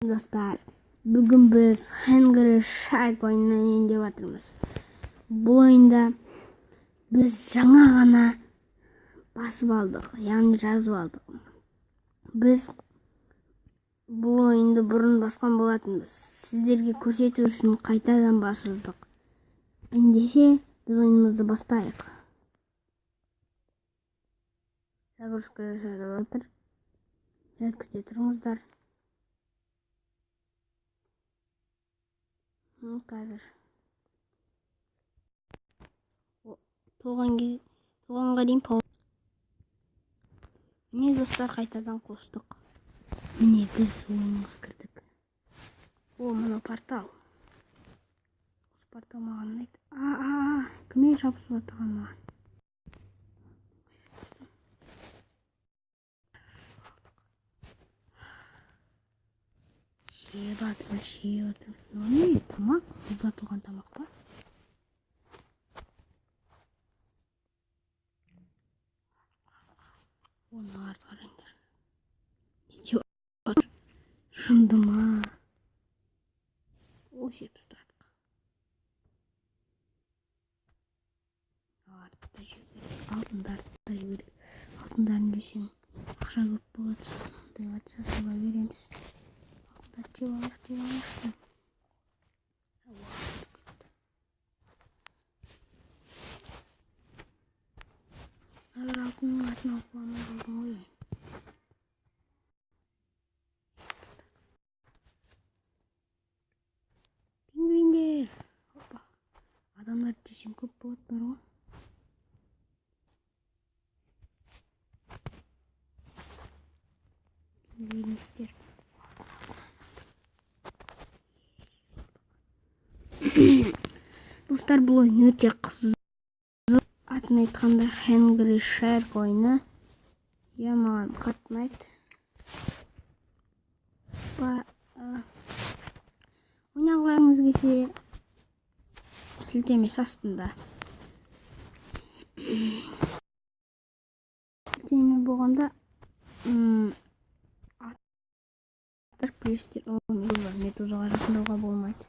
Достар, бүгін біз Hungry Shark ойынын ойнап жатырмыз. Бұл ойында біз жаңа ғана басып алдық, яғни жазып алдық. Біз бұл ойынды бұрын басқан болатынбыз. Сіздерге көрсету үшін қайтадан басылдық. Ендеше біз ойынымызды бастайық. Загрузка жасалып жатыр. Сәл күте тұрыңыздар. Қазір туғанға дейін міне достар, қайтадан қостық. Міне біз ойынға кірдік. Мына портал. Осы портал маған ұнайды. Кімге жабысып отырған маған? Жеп жатырмыз. Не тамақ? Ұзатылған тамақ па? Оларды қараңдар. Жынды ма? О, жеп тастадық. Алтындарды да жіберіп. Алтындарын жесең ақша көп болады. Сондай ватса соға береміз. Алтындар жеп алышты. Әр алтынның атын оқуына қалдың ғой. Пингвиндер. Опа. Адамдар десең көп болады бар ғой. Пингвинистер. Достар, бұл ойын өте қызық. Атын айтқанда Hungry Shark ойыны. Маған қатты ұнайды. Ойнағыларыңыз келсе, сілтемесі астында. Сілтеме болғанда аттар плестер метузаға жақындауға болмайды.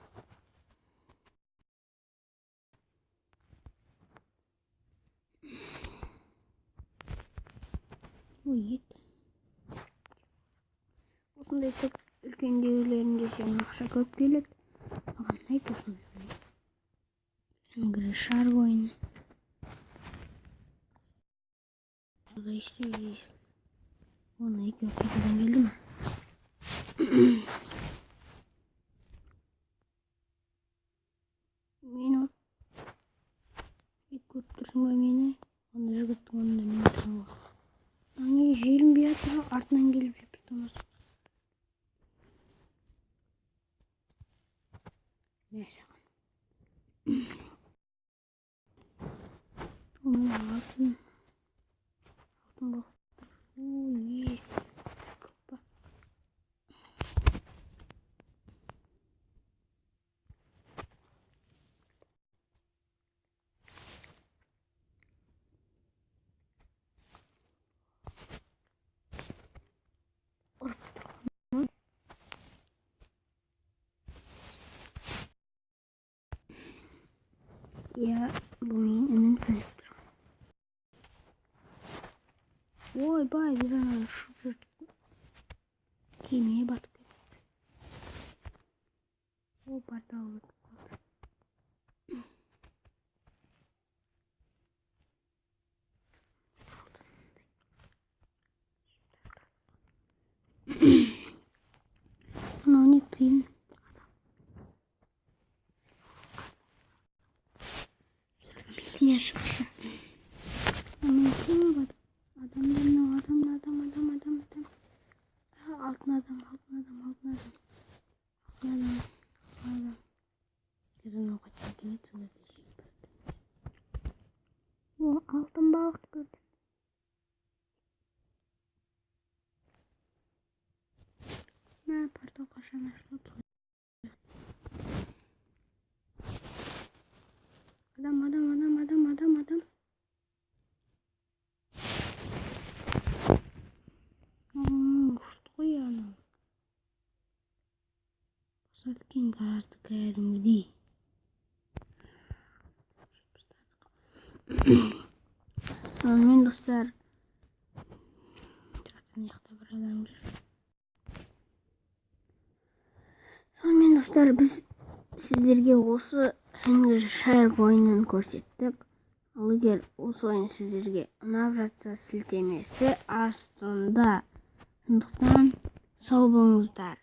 Осындай үлкендеулерінде сен ақша көп келеді. Маған ұнайды осындай. Hungry Shark ойыны. Суда істейсіз. Оны екеу қайтадан келді ма? Мен көріп тұрсың ба мені? Оны жігіттің онында мен тұрмын ғой. Не желінбей жатыр, артынан келіп жеп тастамасын. Алтын балықтар. Көп па? Бұл мен үнін сөніп тұрған. Ойбай, біз ананы ұшып жүрдік. Кемеге батып кетті. Портал өтіп қалды. Анау не тиын? Не шықшы. Анау көп адам. Алтын адам. Кезін оқайтын келетсің бе? Алтын балық көрдім. Портал қашан ашылады? Адам. Ұшты ғой анау. Саткен газды кәдімгідей. Сонымен достар, бір адам жүр. Сонымен достар, біз сіздерге осы Angry Share ойынын көрсеттік. Ал егер осы ойын сіздерге ұнап жатса, сілтемесі астында. Сондықтан сау болыңыздар.